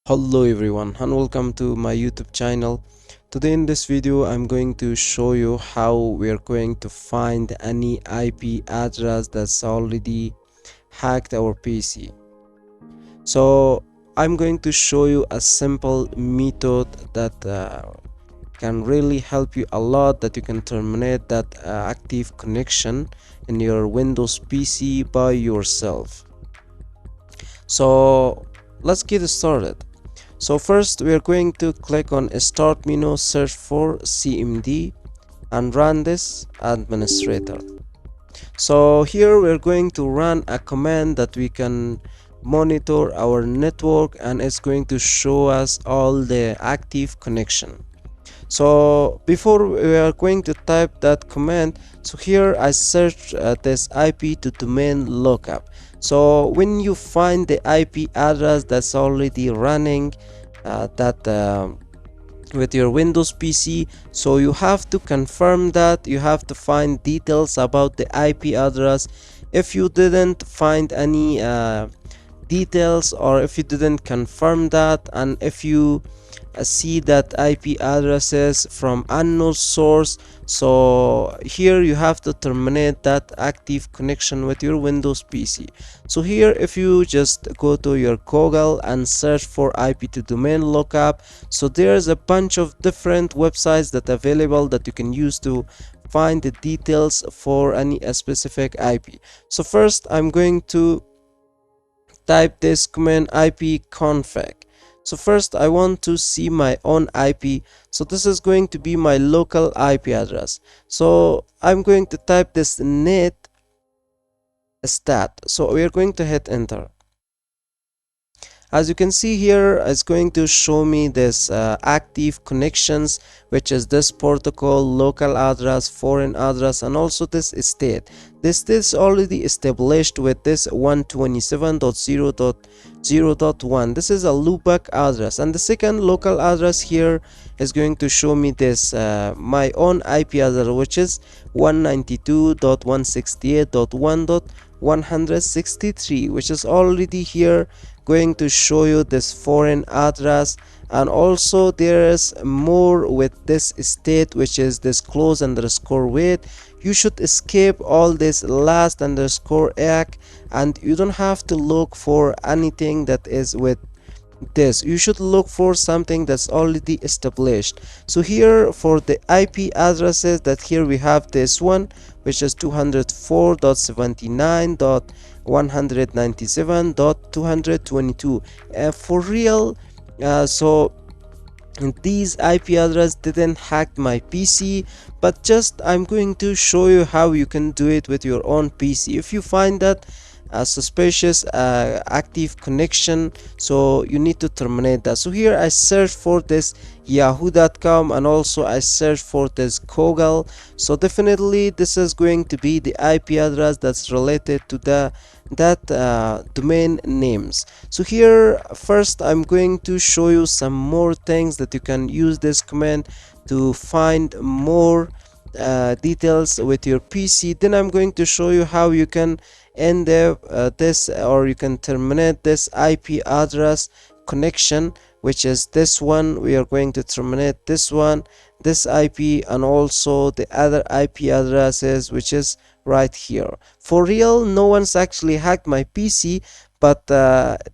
Hello everyone and welcome to my YouTube channel. Today in this video I'm going to show you how we're going to find any IP address that's already hacked our PC. So I'm going to show you a simple method that can really help you a lot, that you can terminate that active connection in your Windows PC by yourself. So let's get started. So first we are going to click on start menu, search for CMD and run this administrator. So here we're going to run a command that we can monitor our network, and it's going to show us all the active connection. So before we are going to type that command, so here I search this IP to domain lookup. So when you find the IP address that's already running with your Windows PC, so you have to confirm that, you have to find details about the IP address. If you didn't find any details, or if you didn't confirm that, and if you see that IP addresses from unknown source, so here you have to terminate that active connection with your Windows PC. So here if you just go to your Google and search for IP to domain lookup, so there's a bunch of different websites that are available that you can use to find the details for any specific IP. So first I'm going to type this command ipconfig. So first I want to see my own IP. So this is going to be my local IP address. So I'm going to type this net stat. So we are going to hit enter. As you can see here, it's going to show me this active connections, which is this protocol, local address, foreign address, and also this state. This is already established with this 127.0.0.1. This is a loopback address, and the second local address here is going to show me this my own IP address, which is 192.168.1.163, which is already here going to show you this foreign address. And also there is more with this state, which is this close underscore wait. You should escape all this last underscore egg, and you don't have to look for anything that is with this. You should look for something that's already established. So here for the IP addresses, that here we have this one, which is 204.79.197.222 for real. So these IP address didn't hack my PC, but just I'm going to show you how you can do it with your own PC. If you find that suspicious active connection, so you need to terminate that. So here I search for this yahoo.com, and also I search for this Google. So definitely this is going to be the IP address that's related to that domain names. So here first I'm going to show you some more things that you can use this command to find more details with your PC. Then I'm going to show you how you can end this, or you can terminate this IP address connection, which is this one. We are going to terminate this one, this IP, and also the other IP addresses, which is right here. For real, no one's actually hacked my PC, but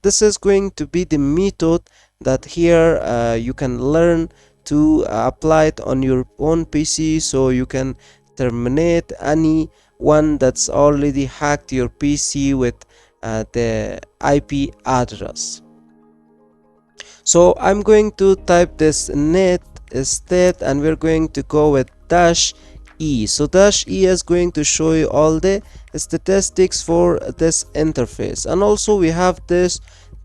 this is going to be the method that here you can learn to apply it on your own PC, so you can terminate any one that's already hacked your PC with the IP address. So I'm going to type this net state, and we're going to go with -e. So -e is going to show you all the statistics for this interface, and also we have this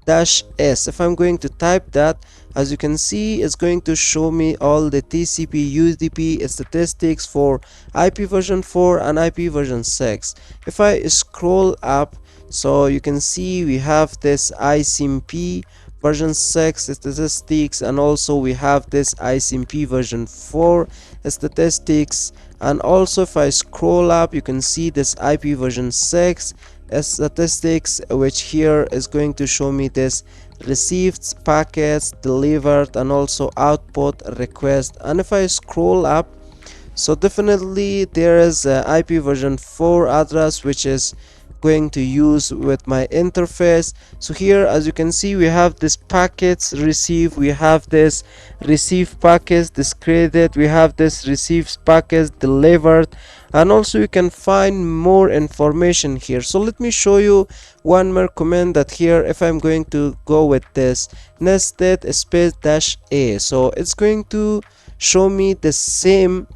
-s. If I'm going to type that, as you can see, it's going to show me all the TCP UDP statistics for IP version 4 and IP version 6. If I scroll up, so you can see we have this ICMP version 6 statistics, and also we have this ICMP version 4 statistics. And also if I scroll up, you can see this IP version 6 statistics, which here is going to show me this received packets, delivered, and also output request. And if I scroll up, so definitely there is a IP version 4 address which is going to use with my interface. So here, as you can see, we have this packets receive, we have this receive packets discredited, we have this receives packets delivered, and also you can find more information here. So let me show you one more command that here, if I'm going to go with this nested space dash a, so it's going to show me the same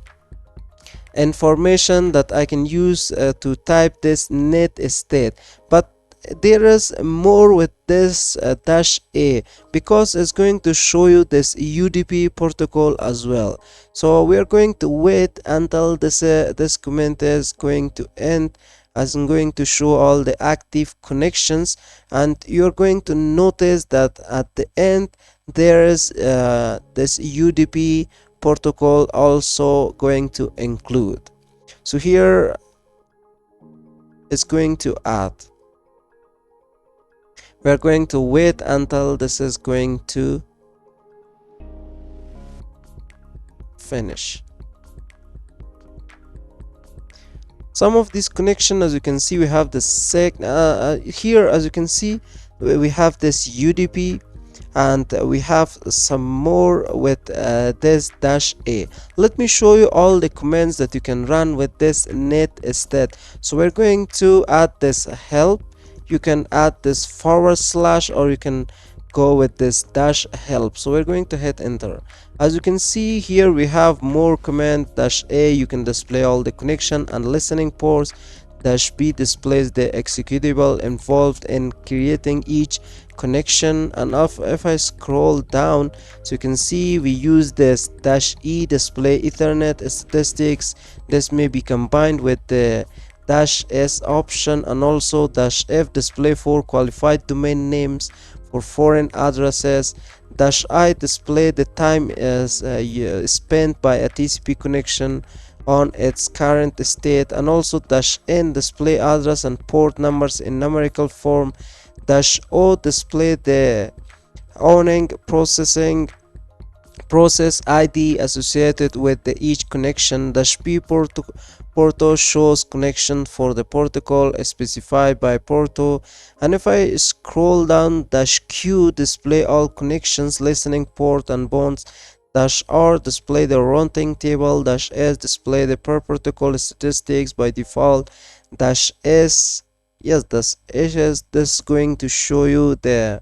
information that I can use to type this net state, but there is more with this dash a, because it's going to show you this UDP protocol as well. So we are going to wait until this command is going to end, as I'm going to show all the active connections, and you're going to notice that at the end there is this UDP protocol also going to include. So here it's going to add. We're going to wait until this is going to finish. Some of these connections, as you can see, we have the here, as you can see, we have this UDP, and we have some more with this dash a. Let me show you all the commands that you can run with this netstat. So we're going to add this help, you can add this forward slash, or you can go with this dash help. So we're going to hit enter. As you can see here, we have more command. Dash a, you can display all the connection and listening ports. Dash b displays the executable involved in creating each connection. And if I scroll down, so you can see we use this dash e display Ethernet statistics. This may be combined with the dash s option, and also dash f display for qualified domain names for foreign addresses. Dash I display the time is spent by a TCP connection on its current state, and also dash n display address and port numbers in numerical form. Dash o display the owning process ID associated with each connection. Dash p porto shows connection for the protocol specified by porto. And if I scroll down, dash q display all connections, listening port and bonds. Dash r display the routing table. Dash s display the per protocol statistics by default. Dash s, yes, dash s is this going to show you the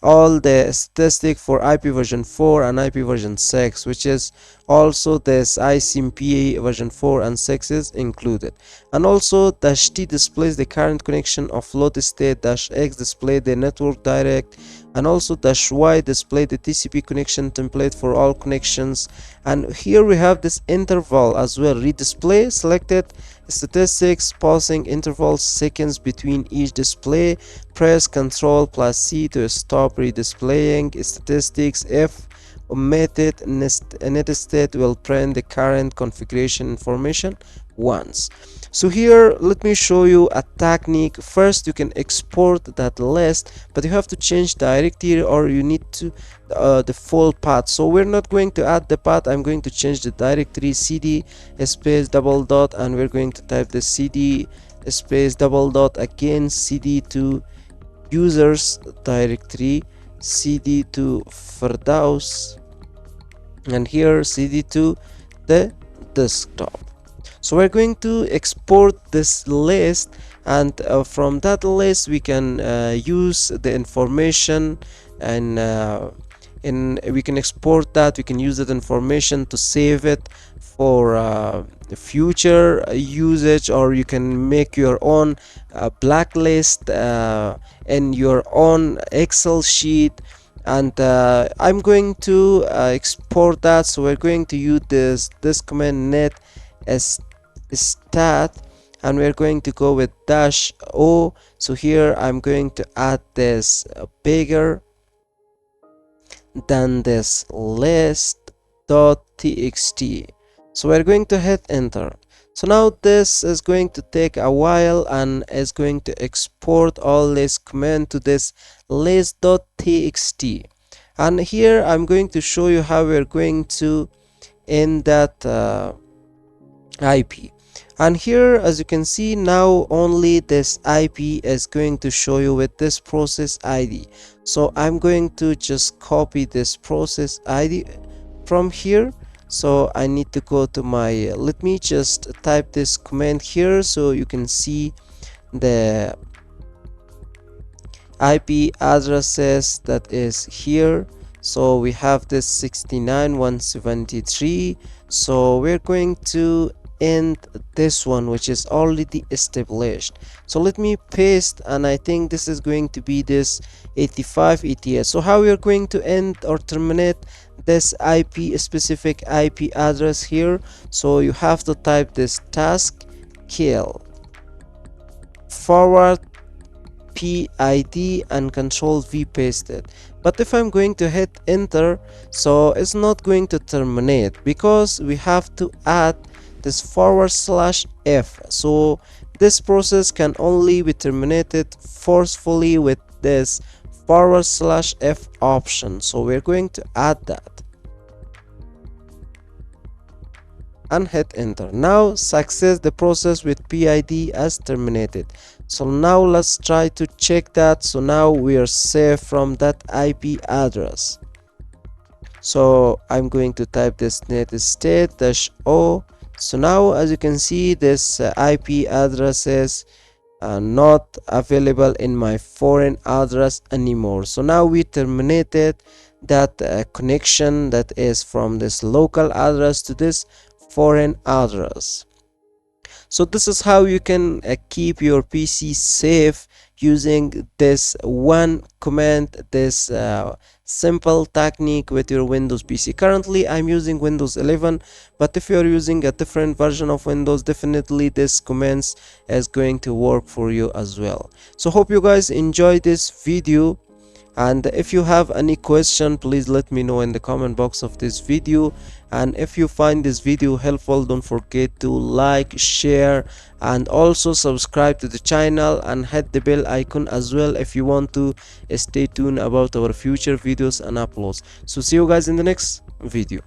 all the statistic for IP version 4 and IP version 6, which is also this ICMP version 4 and 6 is included. And also dash T displays the current connection of load state. Dash X display the network direct, and also dash Y display the TCP connection template for all connections. And here we have this interval as well. Redisplay selected statistics, pausing intervals seconds between each display. Press Ctrl plus C to stop redisplaying statistics. If omitted, netstat will print the current configuration information once. So here let me show you a technique. First, you can export that list, but you have to change directory, or you need to the full path. So we're not going to add the path. I'm going to change the directory, cd space double dot, and we're going to type the cd space double dot, again cd to users directory, cd to Firdaus, and here cd to the desktop. So we're going to export this list, and from that list we can use the information, and we can export that. We can use that information to save it for future usage, or you can make your own blacklist in your own Excel sheet. And I'm going to export that. So we're going to use this command net stat, and we're going to go with dash o. So here I'm going to add this bigger than this list.txt. So we're going to hit enter. So now this is going to take a while and is going to export all this command to this list.txt. And here I'm going to show you how we're going to end that IP. And here, as you can see, now only this IP is going to show you with this process ID. So I'm going to just copy this process ID from here. So I need to go to my let me just type this command here so you can see the IP addresses that is here. So we have this 69.173. So we're going to end this one, which is already established. So let me paste, and I think this is going to be this 85 ETS. So how we are going to end or terminate this IP specific IP address here? So you have to type this task kill forward PID and control V pasted. But if I'm going to hit enter, so it's not going to terminate because we have to add this /F. So this process can only be terminated forcefully with this /F option. So we're going to add that and hit enter. Now success, the process with PID as terminated. So now let's try to check that. So now we are safe from that IP address. So I'm going to type this net state -o. So now as you can see, this IP address is not available in my foreign address anymore. So now we terminated that connection that is from this local address to this foreign address. So this is how you can keep your PC safe using this one command, this simple technique with your Windows PC. Currently I'm using Windows 11, but if you're using a different version of Windows, definitely this commands is going to work for you as well. So hope you guys enjoyed this video, and if you have any question, please let me know in the comment box of this video. And if you find this video helpful, don't forget to like, share, and also subscribe to the channel and hit the bell icon as well if you want to stay tuned about our future videos and uploads. So see you guys in the next video.